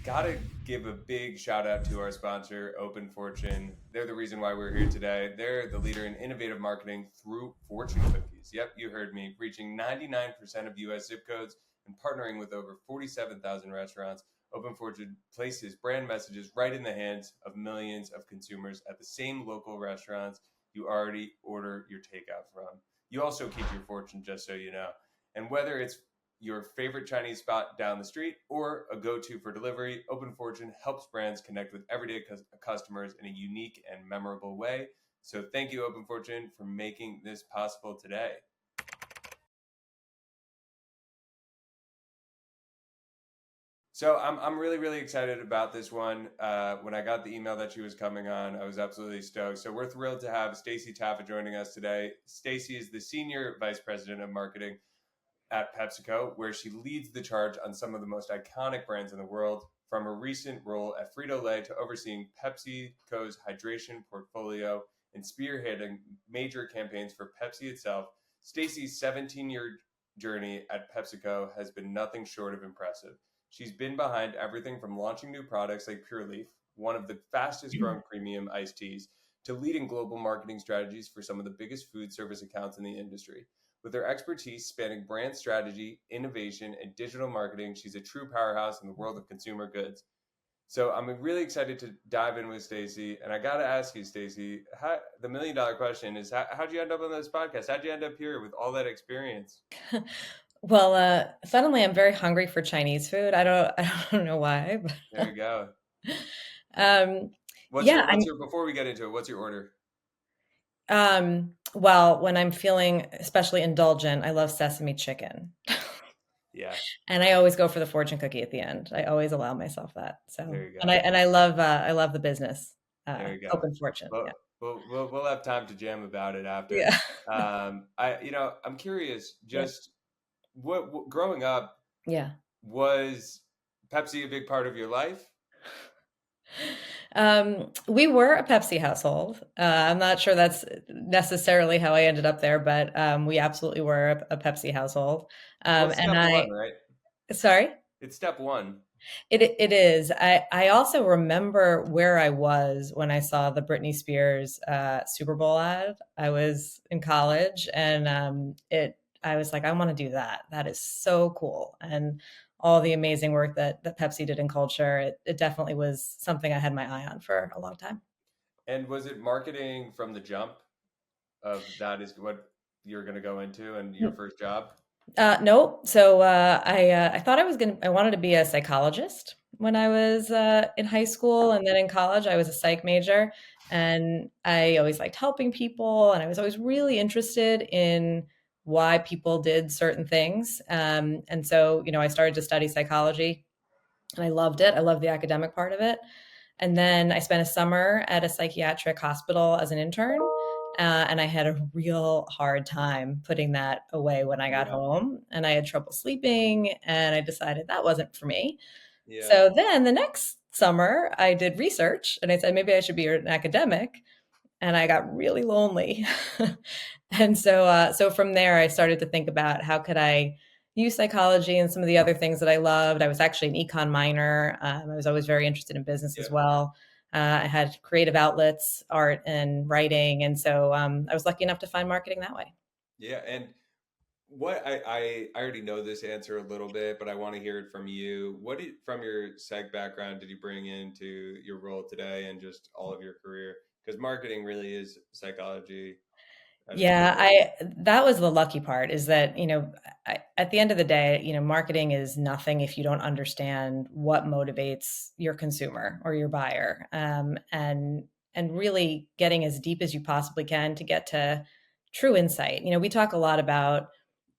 Gotta give a big shout out to our sponsor, Open Fortune. They're the reason why we're here today. They're the leader in innovative marketing through fortune cookies. Yep, you heard me. Reaching 99% of US zip codes and partnering with over 47,000 restaurants, Open Fortune places brand messages right in the hands of millions of consumers at the same local restaurants you already order your takeout from. You also keep your fortune, just so you know. And whether it's your favorite Chinese spot down the street or a go-to for delivery, Open Fortune helps brands connect with everyday customers in a unique and memorable way. So thank you, Open Fortune, for making this possible today. So I'm really, really excited about this one. When I got the email that she was coming on, I was absolutely stoked. So we're thrilled to have Stacy Tava joining us today. Stacy is the Senior Vice President of Marketing at PepsiCo, where she leads the charge on some of the most iconic brands in the world, from a recent role at Frito-Lay to overseeing PepsiCo's hydration portfolio and spearheading major campaigns for Pepsi itself. Stacy's 17-year journey at PepsiCo has been nothing short of impressive. She's been behind everything from launching new products like Pure Leaf, one of the fastest growing premium iced teas, to leading global marketing strategies for some of the biggest food service accounts in the industry. With her expertise spanning brand strategy, innovation, and digital marketing, she's a true powerhouse in the world of consumer goods. So I'm really excited to dive in with Stacy. And I got to ask you, Stacy, the $1 million question is how'd you end up on this podcast? How'd you end up here with all that experience? Well, suddenly I'm very hungry for Chinese food. I don't know why, but There you go. um, What's yeah, your what's your before we get into it, what's your order? well, when I'm feeling especially indulgent, I love sesame chicken. Yeah, And I always go for the fortune cookie at the end. I always allow myself that. So, there you and go. I love the business, There you go. Open Fortune. Well, Yeah. we'll have time to jam about it after. Yeah. I'm curious, Yeah. just what growing up, Yeah. was Pepsi a big part of your life? We were a Pepsi household. I'm not sure that's necessarily how I ended up there, but we absolutely were a Pepsi household. Well, it's And step one, I, right? sorry, It's step one. it is. I also remember where I was when I saw the Britney Spears Super Bowl ad. I was in college, and I was like, I want to do that. That is so cool, and all the amazing work that Pepsi did in culture. It definitely was something I had my eye on for a long time. And was it marketing from the jump of that is what you're going to go into and your first job? Nope. So I thought I wanted to be a psychologist when I was in high school, and then in college I was a psych major, and I always liked helping people, and I was always really interested in why people did certain things. And so I started to study psychology, and I loved it. I loved the academic part of it. And then I spent a summer at a psychiatric hospital as an intern. And I had a real hard time putting that away when I got Yeah. home. And I had trouble sleeping. And I decided that wasn't for me. Yeah. So then the next summer, I did research and I said, maybe I should be an academic. And I got really lonely. And so from there, I started to think about how could I use psychology and some of the other things that I loved. I was actually an econ minor. I was always very interested in business Yeah. as well. I had creative outlets, art and writing, and so I was lucky enough to find marketing that way. Yeah. And what I already know this answer a little bit, but I want to hear it from you. From your psych background, did you bring into your role today and just all of your career? Because marketing really is psychology at its Yeah, core. I that was the lucky part is that, at the end of the day, marketing is nothing if you don't understand what motivates your consumer or your buyer. And really getting as deep as you possibly can to get to true insight. We talk a lot about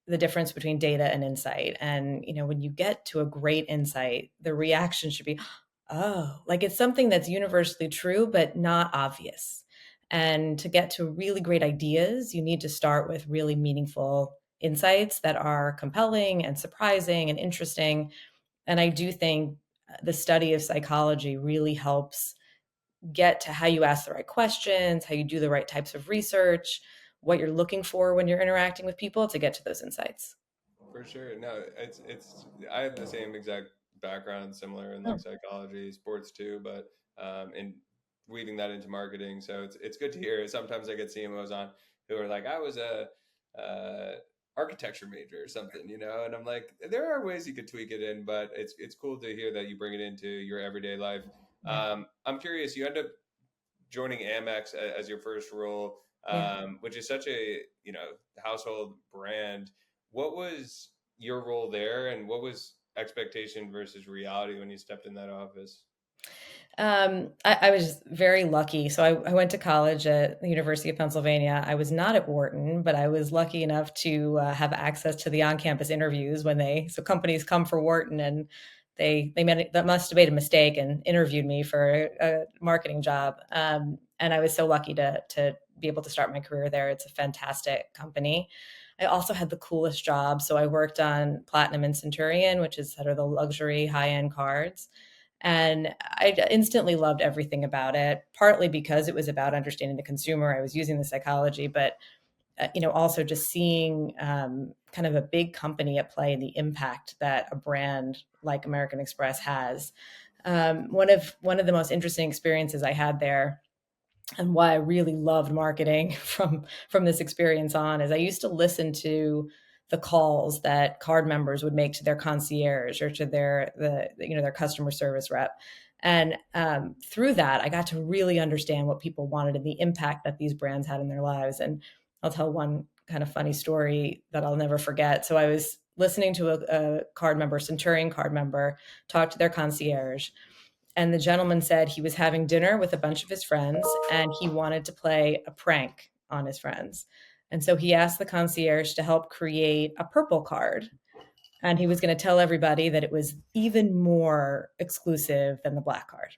the difference between data and insight. And, when you get to a great insight, the reaction should be, oh, like it's something that's universally true, but not obvious. And to get to really great ideas, you need to start with really meaningful insights that are compelling and surprising and interesting. And I do think the study of psychology really helps get to how you ask the right questions, how you do the right types of research, what you're looking for when you're interacting with people to get to those insights. For sure. No, it's I have the same exact background similar in like Oh, psychology, sports too, but and weaving that into marketing. So it's good to hear. Sometimes I get CMOs on who are like, I was a architecture major or something, and I'm like, there are ways you could tweak it in, but it's cool to hear that you bring it into your everyday life. yeah. I'm curious, you end up joining Amex as your first role, Yeah. which is such a household brand. What was your role there, and what was expectation versus reality when you stepped in that office? I was very lucky. So I went to college at the University of Pennsylvania. I was not at Wharton, but I was lucky enough to have access to the on-campus interviews so companies come for Wharton and they made that must have made a mistake and interviewed me for a marketing job. And I was so lucky to be able to start my career there. It's a fantastic company. I also had the coolest job. So I worked on Platinum and Centurion, which is sort of the luxury high-end cards. And I instantly loved everything about it, partly because it was about understanding the consumer. I was using the psychology, but also just seeing kind of a big company at play and the impact that a brand like American Express has. One of the most interesting experiences I had there, and why I really loved marketing from this experience on, is I used to listen to the calls that card members would make to their concierge or to their customer service rep. And through that, I got to really understand what people wanted and the impact that these brands had in their lives. And I'll tell one kind of funny story that I'll never forget. So I was listening to a card member, Centurion card member, talk to their concierge, and the gentleman said he was having dinner with a bunch of his friends and he wanted to play a prank on his friends. And so he asked the concierge to help create a purple card. And he was going to tell everybody that it was even more exclusive than the black card.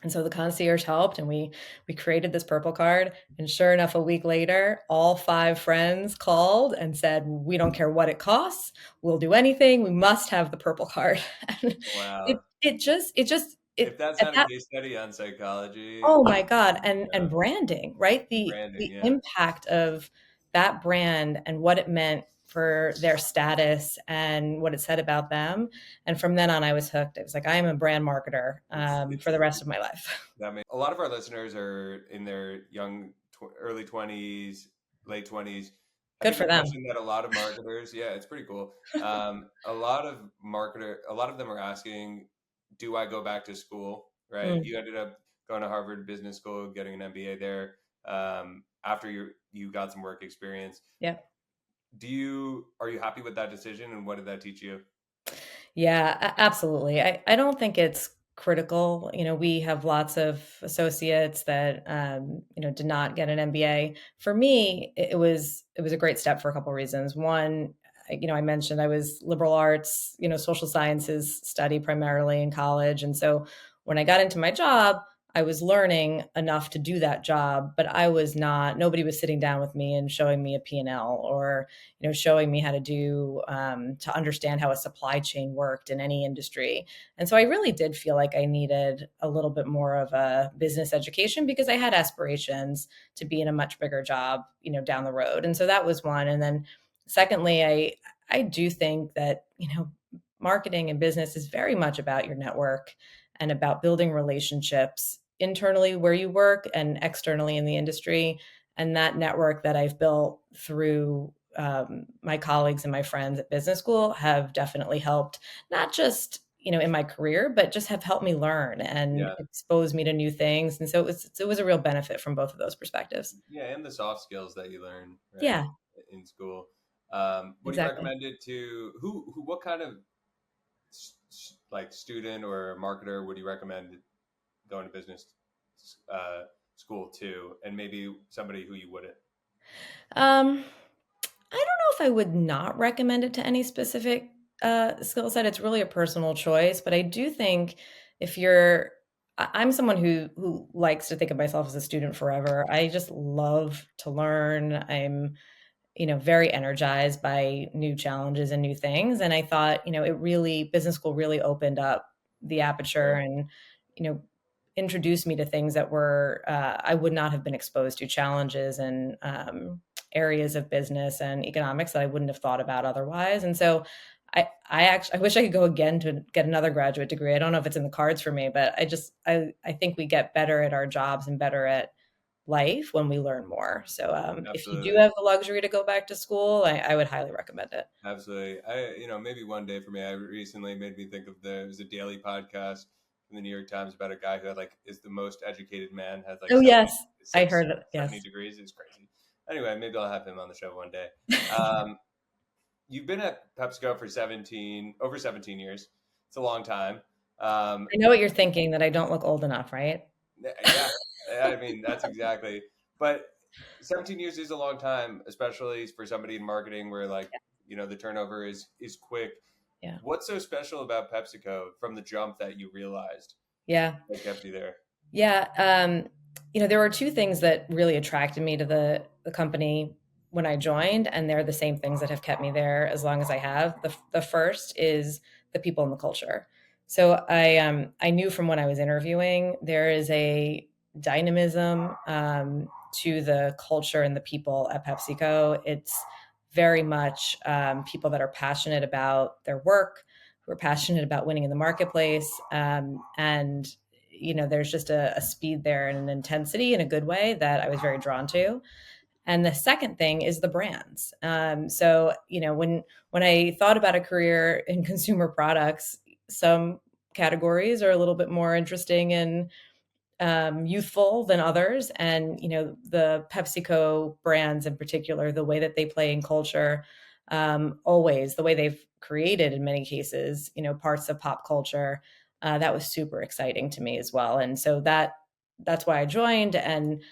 And so the concierge helped, and we created this purple card. And sure enough, a week later, all five friends called and said, "We don't care what it costs. We'll do anything. We must have the purple card." And Wow. it If that's at not a that case study on psychology, oh my God. And yeah, branding, right? The branding, yeah. impact of that brand and what it meant for their status and what it said about them. And from then on, I was hooked. It was like, I am a brand marketer It's for the rest of my life. that makes a lot of our listeners are in their early 20s, late 20s. I Good think for the them. question that a lot of marketers, yeah, it's pretty cool. A lot of them are asking, do I go back to school? Right? Mm, You ended up going to Harvard Business School, getting an MBA there. After you got some work experience. yeah. Are you happy with that decision, and what did that teach you? Yeah, absolutely. I don't think it's critical. We have lots of associates that did not get an MBA. For me, it was a great step for a couple of reasons. One, I mentioned I was liberal arts, social sciences study primarily in college, and so when I got into my job, I was learning enough to do that job, but nobody was sitting down with me and showing me a P&L or showing me how to understand how a supply chain worked in any industry. And so I really did feel like I needed a little bit more of a business education because I had aspirations to be in a much bigger job, down the road. And so that was one. And then secondly, I do think that, marketing and business is very much about your network and about building relationships internally where you work and externally in the industry. And that network that I've built through my colleagues and my friends at business school have definitely helped, not just in my career, but just have helped me learn and Yeah, expose me to new things. And so it was a real benefit from both of those perspectives. yeah, and the soft skills that you learn, right, Yeah, in school. What do you exactly. recommend it to? What kind of like student or marketer would you recommend going to business uh, school to, and maybe somebody who you wouldn't? Um, I don't know if I would not recommend it to any specific skill set. It's really a personal choice, but I do think if I'm someone who likes to think of myself as a student forever. I just love to learn. I'm very energized by new challenges and new things. And I thought, business school really opened up the aperture Sure. and, you know, introduced me to things that I would not have been exposed to, challenges and areas of business and economics that I wouldn't have thought about otherwise. And so I wish I could go again to get another graduate degree. I don't know if it's in the cards for me, but I think we get better at our jobs and better at life when we learn more. So if you do Absolutely. have the luxury to go back to school, I would highly recommend it. Absolutely. Maybe one day for me, I recently made me think of there's a daily podcast in the New York Times about a guy who had like is the most educated man, has like Oh yes, 70, I heard it. 70 Yes. degrees. It's crazy. Anyway, maybe I'll have him on the show one day. Um, you've been at PepsiCo for over 17 years. It's a long time. Um, I know what you're thinking, that I don't look old enough, right? yeah, I mean, that's exactly. But 17 years is a long time, especially for somebody in marketing where like, the turnover is quick. Yeah. What's so special about PepsiCo from the jump that you realized Yeah. that kept you there? Yeah. There were two things that really attracted me to the company when I joined, and they're the same things that have kept me there as long as I have. The first is the people and the culture. So I knew from when I was interviewing there is a dynamism to the culture and the people at PepsiCo. It's very much people that are passionate about their work, who are passionate about winning in the marketplace, and there's just a speed there and an intensity in a good way that I was very drawn to. And the second thing is the brands. When I thought about a career in consumer products, some categories are a little bit more interesting and youthful than others. And, the PepsiCo brands in particular, the way that they play in culture, always the way they've created in many cases, parts of pop culture, that was super exciting to me as well. And so that's why I joined. And,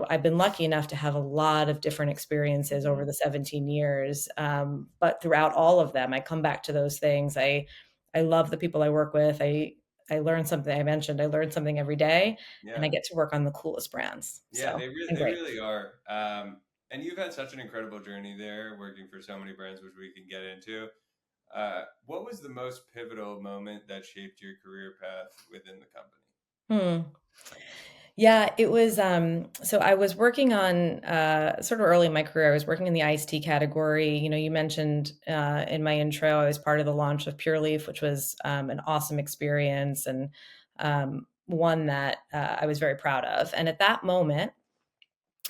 I've been lucky enough to have a lot of different experiences over Mhm. the 17 years. But throughout all of them, I come back to those things. I love the people I work with. I learn something. I mentioned I learn something every day, and I Yeah, get to work on the coolest brands. yeah, So it's been they great. really are. And you've had such an incredible journey there, working for so many brands, which we can get into. What was the most pivotal moment that shaped your career path within the company? Hmm. Yeah, it was, so I was working on, sort of early in my career, I was working in the iced tea category. You mentioned, in my intro, I was part of the launch of Pure Leaf, which was, an awesome experience, and, one that, I was very proud of. And at that moment,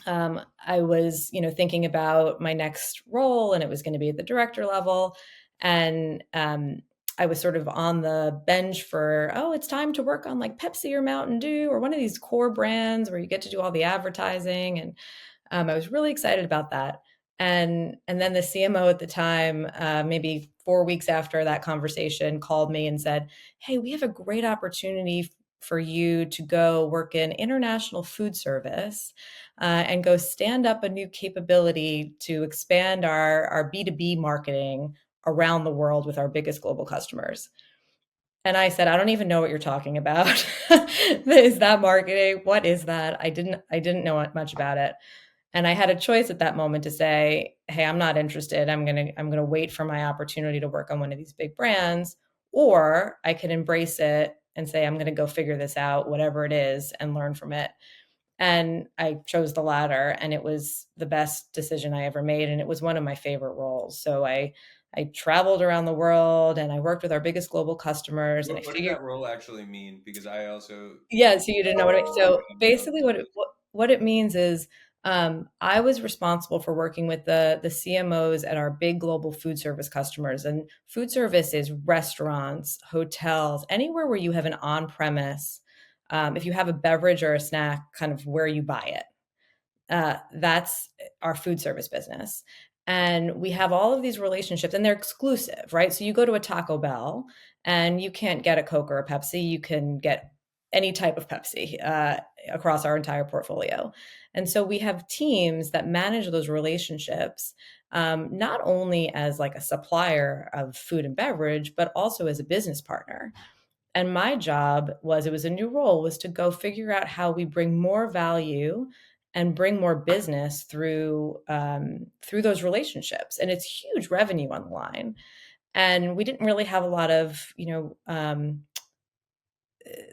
I was, thinking about my next role, and it was going to be at the director level. And I was sort of on the bench for, oh, it's time to work on like Pepsi or Mountain Dew or one of these core brands where you get to do all the advertising. And I was really excited about that. And then the CMO at the time, maybe 4 weeks after that conversation, called me and said, "Hey, we have a great opportunity for you to go work in international food service and go stand up a new capability to expand our B2B marketing around the world with our biggest global customers." And I said, "I don't even know what you're talking about. Is that marketing? What is that?" I didn't know much about it. And I had a choice at that moment to say, "Hey, I'm not interested. I'm going to wait for my opportunity to work on one of these big brands." Or I could embrace it and say, "I'm going to go figure this out, whatever it is, and learn from it." And I chose the latter, and it was the best decision I ever made, and it was one of my favorite roles. So I traveled around the world, and I worked with our biggest global customers, and I What did figured. that role actually mean? Because I also Yeah, so you didn't know what it, don't so know. basically what it means is, I was responsible for working with the CMOs at our big global food service customers. And food service is restaurants, hotels, anywhere where you have an on-premise, if you have a beverage or a snack, kind of where you buy it. That's our food service business. And we have all of these relationships, and they're exclusive, right? So you go to a Taco Bell and you can't get a Coke or a Pepsi. You can get any type of Pepsi across our entire portfolio. And so we have teams that manage those relationships, not only as like a supplier of food and beverage, but also as a business partner. And my job was, it was a new role, was to go figure out how we bring more value and bring more business through those relationships. And it's huge revenue on the line. And we didn't really have a lot of,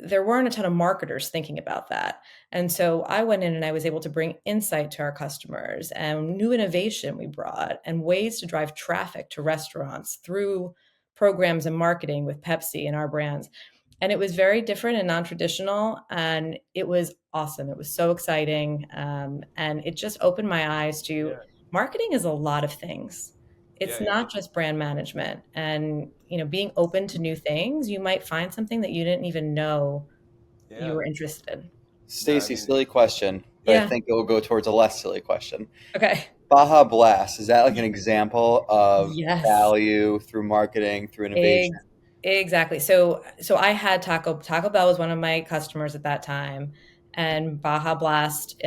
there weren't a ton of marketers thinking about that. And so I went in and I was able to bring insight to our customers and new innovation we brought and ways to drive traffic to restaurants through programs and marketing with Pepsi and our brands. And it was very different and non-traditional, and it was awesome. It was so exciting, and it just opened my eyes to Yeah. marketing is a lot of things. Yeah. It's Yeah. not just brand management, and being open to new things, you might find something that you didn't even know you Yeah. were interested in. No, I Stacy, mean, silly question, but I Yeah. think it will go towards a less silly question. Okay. Baja Blast, is that like an example of Yes. value through marketing, through innovation? Exactly. So I had Taco Bell was one of my customers at that time, and Baja Blast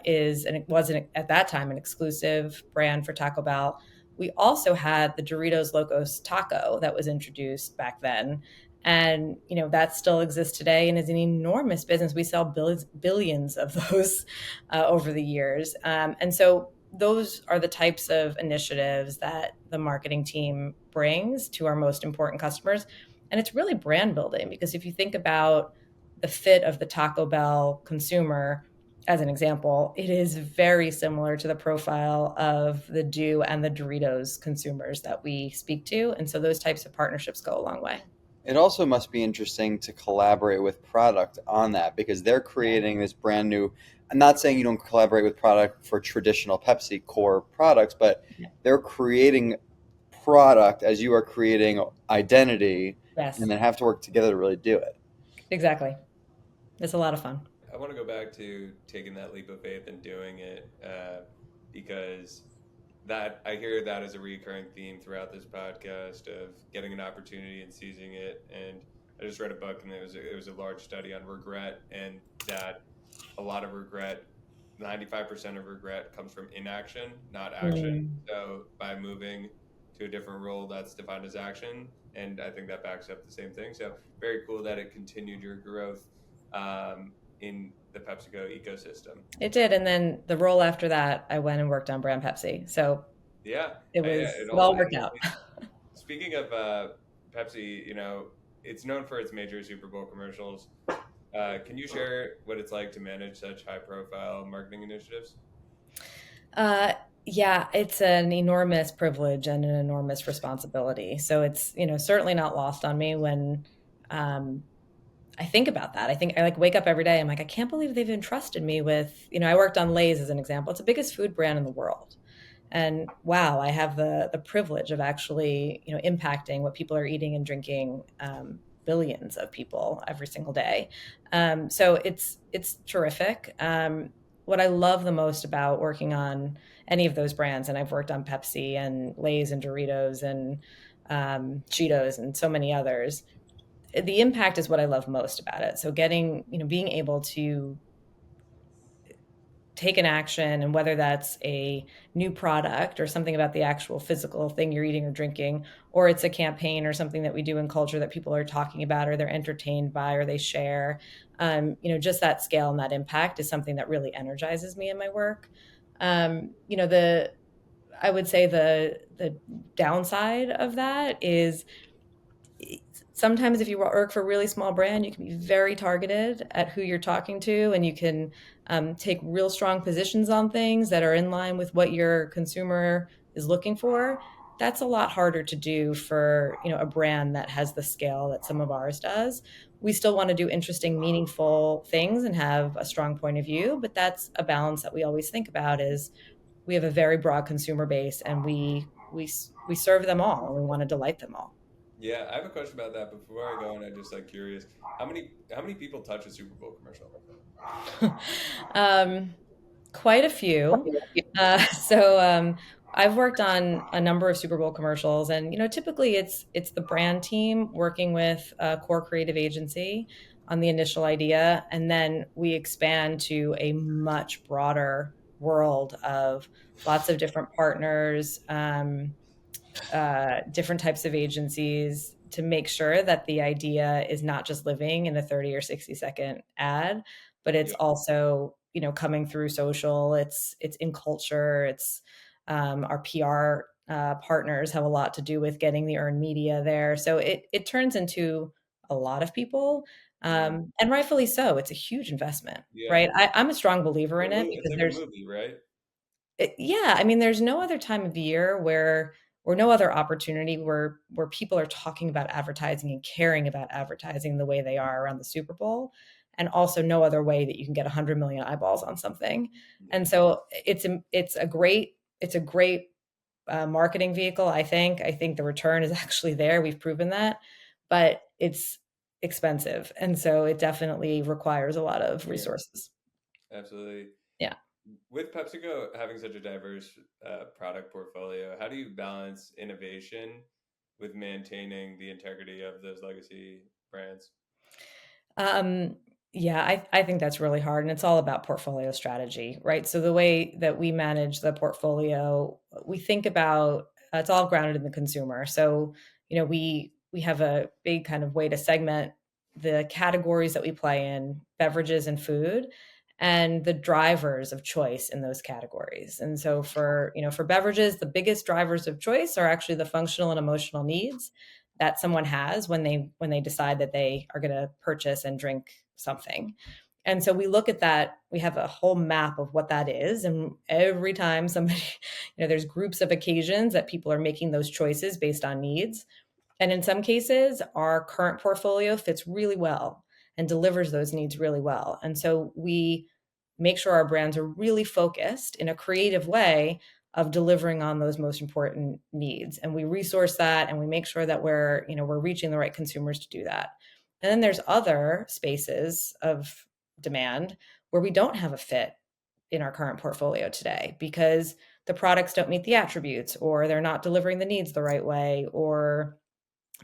is and it was at that time an exclusive brand for Taco Bell. We also had the Doritos Locos Taco that was introduced back then, and that still exists today and is an enormous business. We sell billions of those over the years, and so those are the types of initiatives that the marketing team brings to our most important customers. And it's really brand building because if you think about the fit of the Taco Bell consumer, as an example, it is very similar to the profile of the Dew and the Doritos consumers that we speak to. And so those types of partnerships go a long way. It also must be interesting to collaborate with product on that because they're Yeah. creating this brand new. I'm not saying you don't collaborate with product for traditional Pepsi core products, but Yeah. they're creating product as you are creating identity and Yes, then have to work together to really do it. exactly. It's a lot of fun. I want to go back to taking that leap of faith and doing it because that I hear that as a recurring theme throughout this podcast of getting an opportunity and seizing it. And I just read a book and it was a large study on regret and that a lot of regret, 95% of regret comes from inaction, not action. Mm. So by moving to a different role, that's defined as action. And I think that backs up the same thing. So very cool that it continued your growth in the PepsiCo ecosystem. It did. And then the role after that, I went and worked on brand Pepsi. So Yeah, yeah, it all it worked out. speaking of Pepsi, it's known for its major Super Bowl commercials. Can you share what it's like to manage such high-profile marketing initiatives? Uh, yeah, it's an enormous privilege and an enormous responsibility. So it's, certainly not lost on me when um, I think about that. I think I like wake up every day. I'm like, I can't believe they've entrusted me with, I worked on Lay's as an example. It's the biggest food brand in the world. And wow, I have the privilege of actually, impacting what people are eating and drinking, billions of people every single day. So it's terrific. What I love the most about working on any of those brands, and I've worked on Pepsi and Lay's and Doritos and Cheetos and so many others, the impact is what I love most about it. So being able to take an action, and whether that's a new product or something about the actual physical thing you're eating or drinking, or it's a campaign or something that we do in culture that people are talking about or they're entertained by or they share, just that scale and that impact is something that really energizes me in my work. The I would say the downside of that is sometimes if you work for a really small brand, you can be very targeted at who you're talking to, and you can take real strong positions on things that are in line with what your consumer is looking for. That's a lot harder to do for a brand that has the scale that some of ours does. We still want to do interesting, meaningful things and have a strong point of view, but that's a balance that we always think about. Is we have a very broad consumer base, and we serve them all, and we want to delight them all. Yeah, I have a question about that. But before I go, and I'm just like curious, how many people touch a Super Bowl commercial? um, Quite a few. So I've worked on a number of Super Bowl commercials, and typically it's the brand team working with a core creative agency on the initial idea, and then we expand to a much broader world of lots of different partners. Different types of agencies to make sure that the idea is not just living in a 30 or 60-second ad, but it's Yeah, also coming through social. It's in culture. It's our PR partners have a lot to do with getting the earned media there. So it turns into a lot of people, mm, and rightfully so. It's a huge investment, yeah. right? I'm a strong believer Like in a it movie. It's because like a movie, right? yeah, I mean, there's no other time of year where or no other opportunity where people are talking about advertising and caring about advertising the way they are around the Super Bowl, and also no other way that you can get 100 million eyeballs on something. Yeah. And so it's a great marketing vehicle. I think the return is actually there. We've proven that, but it's expensive, and so it definitely requires a lot of Yeah, resources. absolutely. Yeah. With PepsiCo having such a diverse product portfolio, how do you balance innovation with maintaining the integrity of those legacy brands? Um, yeah, I think that's really hard. And it's all about portfolio strategy, right? So the way that we manage the portfolio, we think about it's all grounded in the consumer. So, we have a big kind of way to segment the categories that we play in, beverages and food, and the drivers of choice in those categories. And so for beverages, the biggest drivers of choice are actually the functional and emotional needs that someone has when they decide that they are going to purchase and drink something. And so we look at that, we have a whole map of what that is. And every time somebody, there's groups of occasions that people are making those choices based on needs. And in some cases, our current portfolio fits really well and delivers those needs really well. And so we make sure our brands are really focused in a creative way of delivering on those most important needs. And we resource that and we make sure that we're reaching the right consumers to do that. And then there's other spaces of demand where we don't have a fit in our current portfolio today because the products don't meet the attributes or they're not delivering the needs the right way, or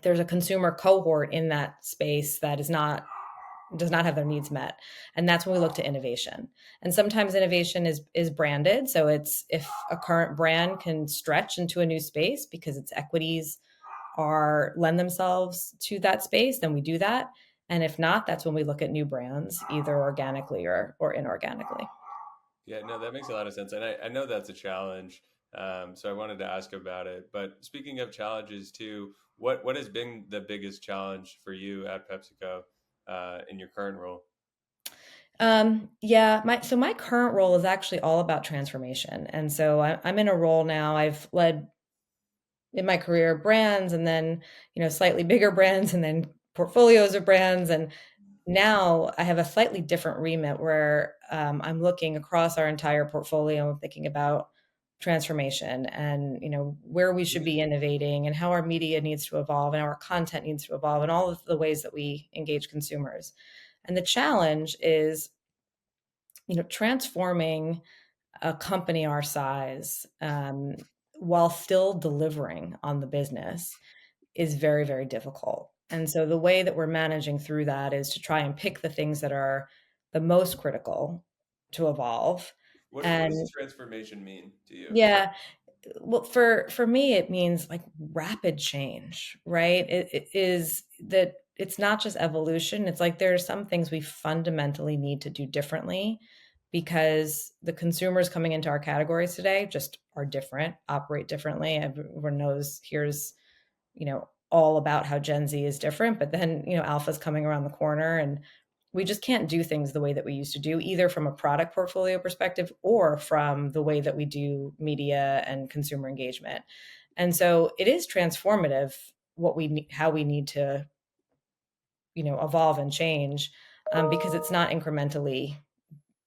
there's a consumer cohort in that space that does not have their needs met. And that's when we look to innovation. And sometimes innovation is branded, so it's if a current brand can stretch into a new space because its equities are lend themselves to that space, then we do that. And if not, that's when we look at new brands, either organically or inorganically. Yeah, no, that makes a lot of sense. And I know that's a challenge. So I wanted to ask about it. But speaking of challenges too, what has been the biggest challenge for you at PepsiCo in your current role? Yeah, my current role is actually all about transformation. And so I'm in a role now. I've led in my career brands, and then slightly bigger brands, and then portfolios of brands. And now I have a slightly different remit where I'm looking across our entire portfolio and thinking about transformation and where we should be innovating and how our media needs to evolve and how our content needs to evolve and all of the ways that we engage consumers. And the challenge is transforming a company our size, while still delivering on the business, is very, very difficult. And so the way that we're managing through that is to try and pick the things that are the most critical to evolve. What does And transformation mean to you? yeah, well, for me, it means like rapid change, right? It is that it's not just evolution. It's like there are some things we fundamentally need to do differently because the consumers coming into our categories today just are different, operate differently. Everyone knows here's all about how Gen Z is different, but then Alpha's coming around the corner, and we just can't do things the way that we used to do, either from a product portfolio perspective or from the way that we do media and consumer engagement. And so it is transformative how we need to evolve and change, because it's not incrementally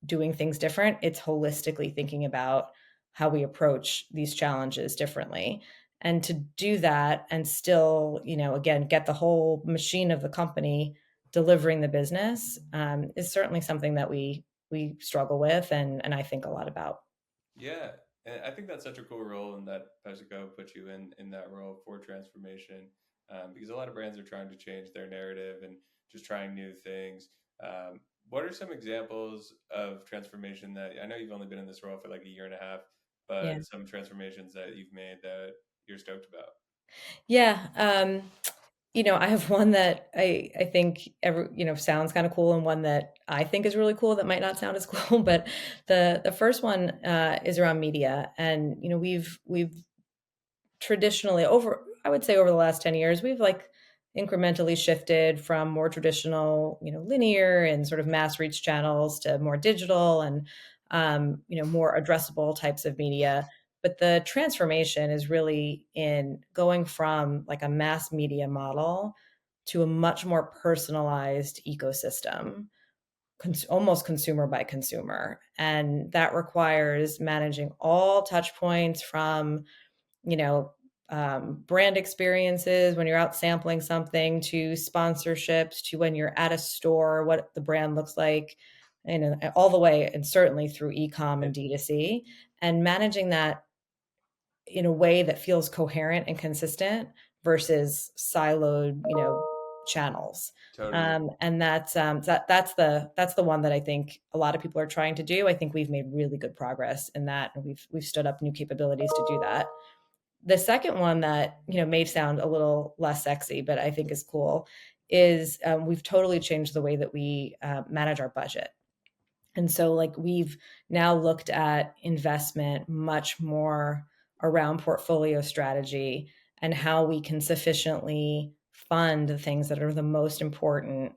doing things different. It's holistically thinking about how we approach these challenges differently. And to do that and still, again, get the whole machine of the company delivering the business, is certainly something that we struggle with and I think a lot about. Yeah, and I think that's such a cool role, and that PepsiCo put you in that role for transformation, because a lot of brands are trying to change their narrative and just trying new things. What are some examples of transformation that I know you've only been in this role for like a year and a half, Yeah. but some transformations that you've made that you're stoked about? Yeah. I have one that I think sounds kind of cool, and one that I think is really cool that might not sound as cool. But the first one is around media, and we've traditionally I would say over the last 10 years, we've like incrementally shifted from more traditional, linear and sort of mass reach channels to more digital and more addressable types of media. But the transformation is really in going from like a mass media model to a much more personalized ecosystem, almost consumer by consumer. And that requires managing all touch points from, you know, brand experiences when you're out sampling something, to sponsorships, to when you're at a store, what the brand looks like, and all the way, and certainly through e-com and D2C, and managing that in a way that feels coherent and consistent versus siloed, channels. Totally. And that's the one that I think a lot of people are trying to do. I think we've made really good progress in that, and we've stood up new capabilities to do that. The second one that may sound a little less sexy, but I think is cool, is we've totally changed the way that we manage our budget. And so, like, we've now looked at investment much more around portfolio strategy and how we can sufficiently fund the things that are the most important,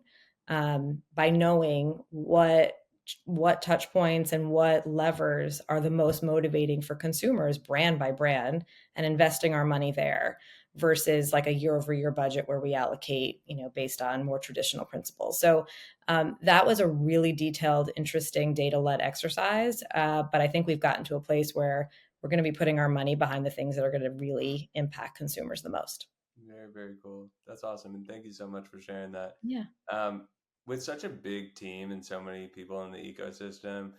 by knowing what touch points and what levers are the most motivating for consumers, brand by brand, and investing our money there, versus like a year over year budget where we allocate, based on more traditional principles. So that was a really detailed, interesting, data-led exercise. But I think we've gotten to a place where we're going to be putting our money behind the things that are going to really impact consumers the most. Very, very cool. That's awesome. And thank you so much for sharing that. Yeah. With such a big team and so many people in the ecosystem,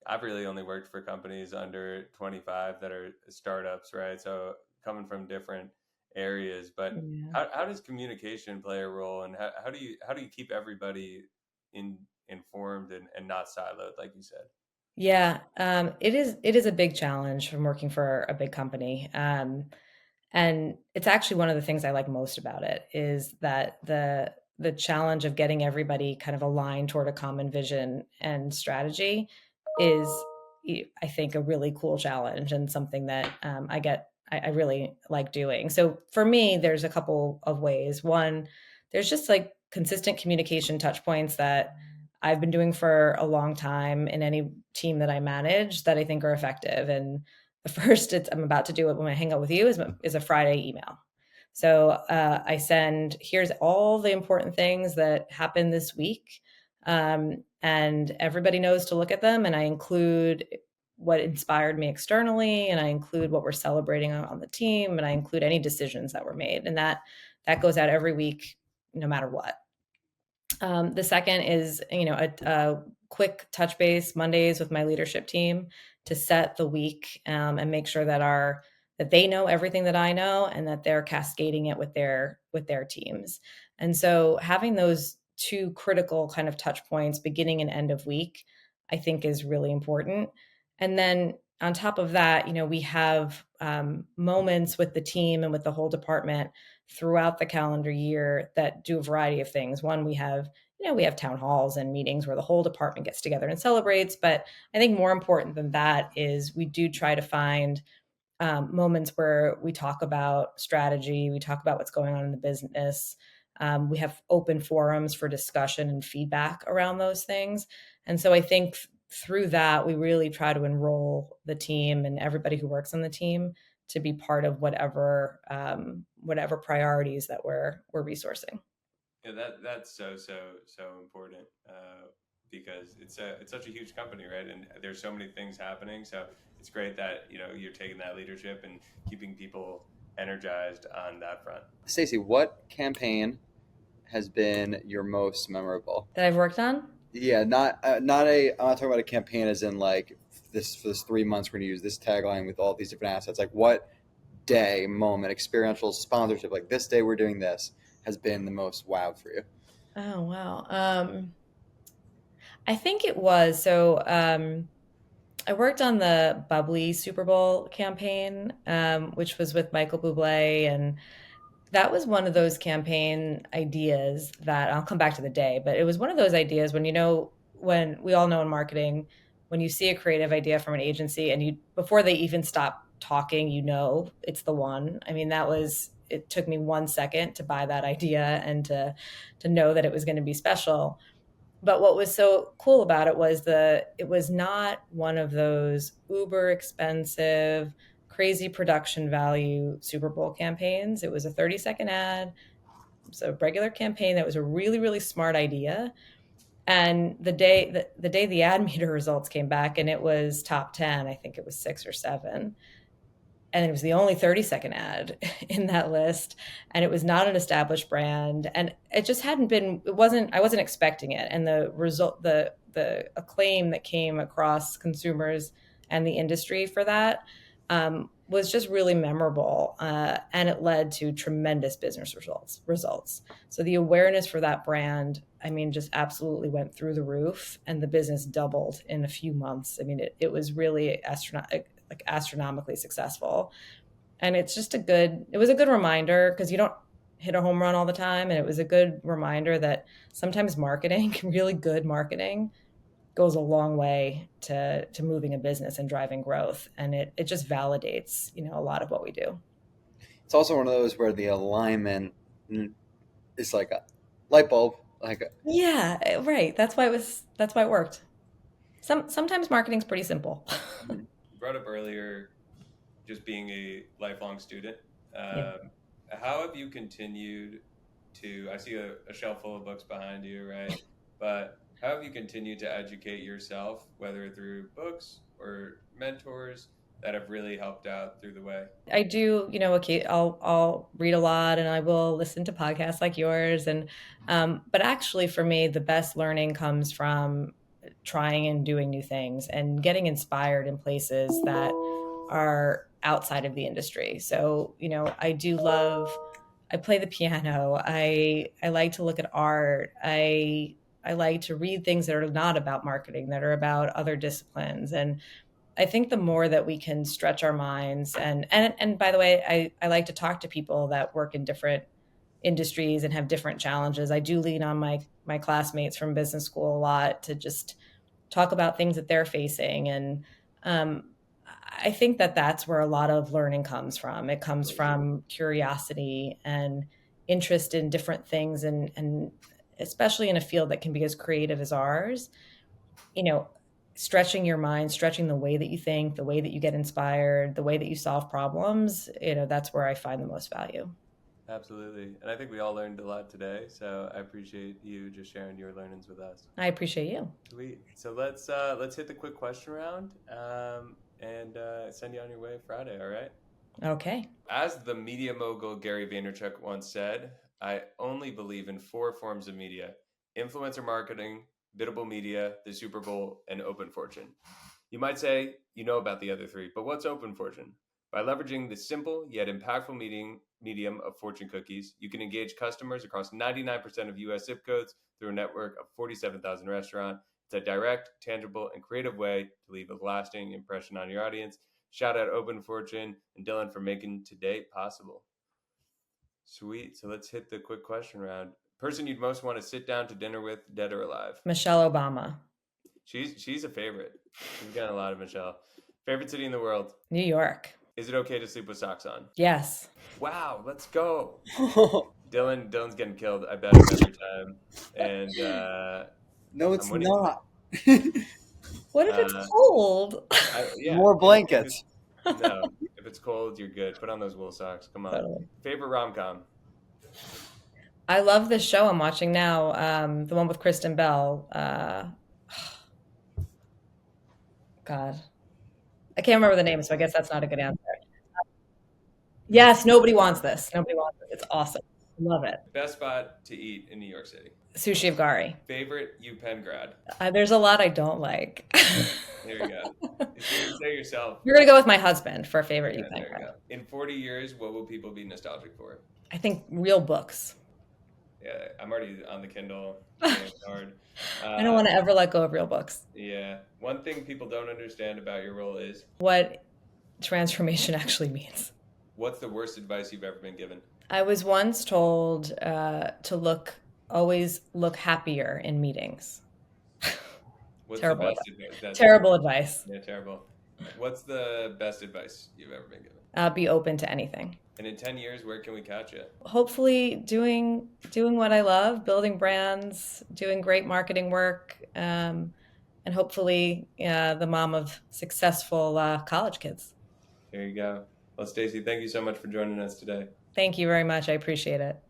I've really only worked for companies under 25 that are startups, right? So coming from different areas, but Yeah. how does communication play a role, and how do you keep everybody informed and not siloed, like you said? Yeah, it is a big challenge from working for a big company. And it's actually one of the things I like most about it, is that the challenge of getting everybody kind of aligned toward a common vision and strategy is, I think, a really cool challenge, and something that I really like doing. So for me, there's a couple of ways. One, there's just like consistent communication touch points that I've been doing for a long time in any team that I manage that I think are effective. And the first I'm about to do it when I hang out with you is a Friday email. So I send, here's all the important things that happened this week. And everybody knows to look at them. And I include what inspired me externally, and I include what we're celebrating on the team, and I include any decisions that were made. And that goes out every week, no matter what. The second is, a quick touch base Mondays with my leadership team to set the week, and make sure that they know everything that I know, and that they're cascading it with their teams. And so having those two critical kind of touch points, beginning and end of week, I think is really important. And then on top of that, we have moments with the team and with the whole department throughout the calendar year that do a variety of things. One, we have town halls and meetings where the whole department gets together and celebrates. But I think more important than that is we do try to find moments where we talk about strategy, we talk about what's going on in the business. We have open forums for discussion and feedback around those things. And so I think through that, we really try to enroll the team and everybody who works on the team to be part of whatever priorities that we're resourcing. Yeah, that's so important, because it's such a huge company, right? And there's so many things happening. So it's great that you're taking that leadership and keeping people energized on that front. Stacy, what campaign has been your most memorable? That I've worked on? Yeah, I'm not talking about a campaign as in like this for this 3 months we're gonna use this tagline with all these different assets. Like what day, moment, experiential sponsorship, like this day we're doing this, has been the most wow for you? Oh, wow. I think it was. So I worked on the Bubbly Super Bowl campaign, which was with Michael Bublé. And that was one of those campaign ideas that I'll come back to the day, but it was one of those ideas when we all know in marketing, when you see a creative idea from an agency and before they even stop talking, it's the one. I mean, it took me 1 second to buy that idea and to know that it was going to be special. But what was so cool about it was it was not one of those uber expensive, crazy production value Super Bowl campaigns. It was a 30-second ad. So a regular campaign that was a really, really smart idea. And the day the ad meter results came back and it was top 10, I think it was 6 or 7. And it was the only 30-second ad in that list. And it was not an established brand. And it just hadn't been, I wasn't expecting it. And the acclaim that came across consumers and the industry for that was just really memorable. And it led to tremendous business results. So the awareness for that brand, I mean, just absolutely went through the roof, and the business doubled in a few months. I mean, it was really astronomically successful. And it was a good reminder, because you don't hit a home run all the time. And it was a good reminder that sometimes marketing, really good marketing, goes a long way to moving a business and driving growth. And it just validates, a lot of what we do. It's also one of those where the alignment is like a light bulb. Yeah, right. That's why it worked. Sometimes marketing's pretty simple. You brought up earlier just being a lifelong student. Yeah. How have you continued to, I see a shelf full of books behind you, right? But how have you continued to educate yourself, whether through books or mentors that have really helped out through the way? I do, okay, I'll read a lot, and I will listen to podcasts like yours. And but actually for me, the best learning comes from trying and doing new things and getting inspired in places that are outside of the industry. So, I play the piano. I like to look at art. I like to read things that are not about marketing, that are about other disciplines. And I think the more that we can stretch our minds, and by the way, I like to talk to people that work in different industries and have different challenges. I do lean on my classmates from business school a lot to just talk about things that they're facing. And I think that that's where a lot of learning comes from. It comes from curiosity and interest in different things, and especially in a field that can be as creative as ours, stretching your mind, stretching the way that you think, the way that you get inspired, the way that you solve problems, that's where I find the most value. Absolutely. And I think we all learned a lot today. So I appreciate you just sharing your learnings with us. I appreciate you. Sweet. So let's hit the quick question round and send you on your way Friday. All right. Okay. As the media mogul Gary Vaynerchuk once said, I only believe in 4 forms of media: influencer marketing, biddable media, the Super Bowl, and open fortune. You might say you know about the other 3, but what's open fortune? By leveraging the simple yet impactful medium of fortune cookies, you can engage customers across 99% of U.S. zip codes through a network of 47,000 restaurants. It's a direct, tangible, and creative way to leave a lasting impression on your audience. Shout out Open Fortune and Dylan for making today possible. Sweet. So let's hit the quick question round. Person you'd most want to sit down to dinner with, dead or alive? Michelle Obama. She's a favorite. We've got a lot of Michelle. Favorite city in the world? New York. Is it okay to sleep with socks on? Yes. Wow, let's go. Dylan's getting killed. I bet him every time. And no, it's not. What if it's cold? More blankets. No, if it's cold, you're good. Put on those wool socks. Come on. Totally. Favorite rom-com? I love this show I'm watching now. The one with Kristen Bell. God, I can't remember the name, so I guess that's not a good answer. Yes, Nobody Wants This. Nobody Wants This. It's awesome. Love it. Best spot to eat in New York City? Sushi of Gari. Favorite UPenn grad? There's a lot I don't like. There you go. Say yourself. We're going to go with my husband for favorite UPenn grad. In 40 years, what will people be nostalgic for? I think real books. Yeah, I'm already on the Kindle. It's hard. I don't want to ever let go of real books. Yeah. One thing people don't understand about your role is what transformation actually means. What's the worst advice you've ever been given? I was once told to always look happier in meetings. What's terrible the best advice? Terrible advice. Yeah, terrible. What's the best advice you've ever been given? Be open to anything. And in 10 years, where can we catch you? Hopefully doing what I love, building brands, doing great marketing work, and hopefully the mom of successful college kids. There you go. Well, Stacy, thank you so much for joining us today. Thank you very much. I appreciate it.